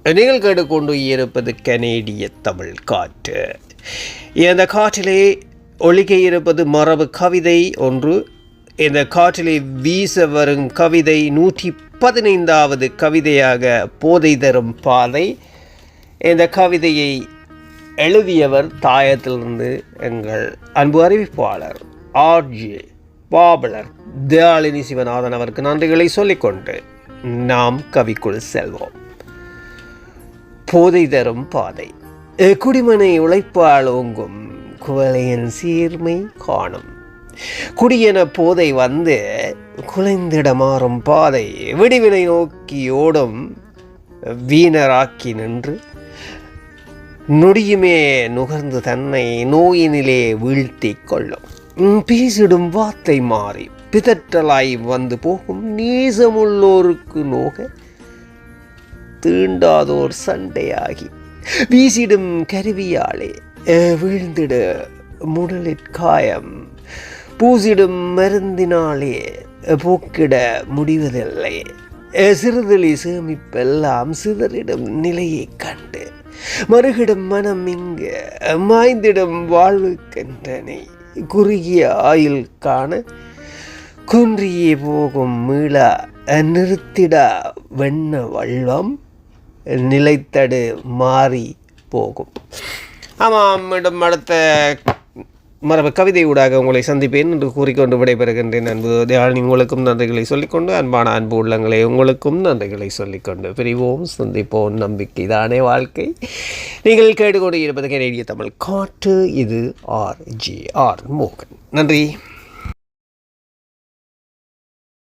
நீங்கள் கேட்டுக்கொண்டு இருப்பது கனேடிய தமிழ் காற்று. இந்த காற்றிலே ஒலிக்க இருப்பது மரபு கவிதை ஒன்று. இந்த காற்றிலே வீச வரும் கவிதை 115வது கவிதையாக போதை தரும் பாதை. இந்த கவிதையை எழுதியவர் தாயத்திலிருந்து எங்கள் அன்பு அறிவிப்பாளர் ஆர்ஜே பாபலர் தயாளினி சிவநாதன் அவருக்கு நன்றிகளை சொல்லிக்கொண்டு நாம் கவிக்குள் செல்வோம். போதை தரும் பாதை. குடிமனை உழைப்பால் ஓங்கும் குவளையின் சீர்மை காணும். குடியென போதை வந்து குலைந்திட மாறும் பாதை. விடிவினை நோக்கி ஓடும் வீணராக்கி நின்று நொடியுமே நுகர்ந்து தன்னை நோயினிலே வீழ்த்தி கொள்ளும். பேசிடும் வார்த்தை மாறி பிதற்றலாய் வந்து போகும். நேசமுள்ளோருக்கு நோக தீண்டாதோர் சண்டையாகி வீசிடும் கருவியாலே வீழ்ந்திட முடலிற்காயம். பூசிடும் மருந்தினாலே போக்கிட முடிவதில்லை. சிறுதளி சேமிப்பெல்லாம் சிதறிடும் நிலையை கண்டு மறுகிடும் மனம் இங்கு மாய்ந்திடும் வாழ்வுக்கென்றனை. குறுகிய ஆயுள் காண குன்றியே போகும் மீளா நிறுத்திட வெண்ண வல்லம் நிலைத்தடு மாறி போகும். ஆமாம், மீண்டும் அடுத்த மரபு கவிதை ஊடாக உங்களை சந்திப்பேன் என்று கூறிக்கொண்டு விடைபெறுகின்றேன். அன்பு தயாளினி உங்களுக்கும் நன்றிகளை சொல்லிக்கொண்டு, அன்பான அன்பு உள்ளங்களே உங்களுக்கும் நன்றிகளை சொல்லிக்கொண்டு பிரிவோம், சந்திப்போம். நம்பிக்கை தானே வாழ்க்கை. நீங்கள் கேட்டுக்கொண்டு இருப்பது கனேடிய தமிழ் காற்று. இது RJR மோகன். நன்றி.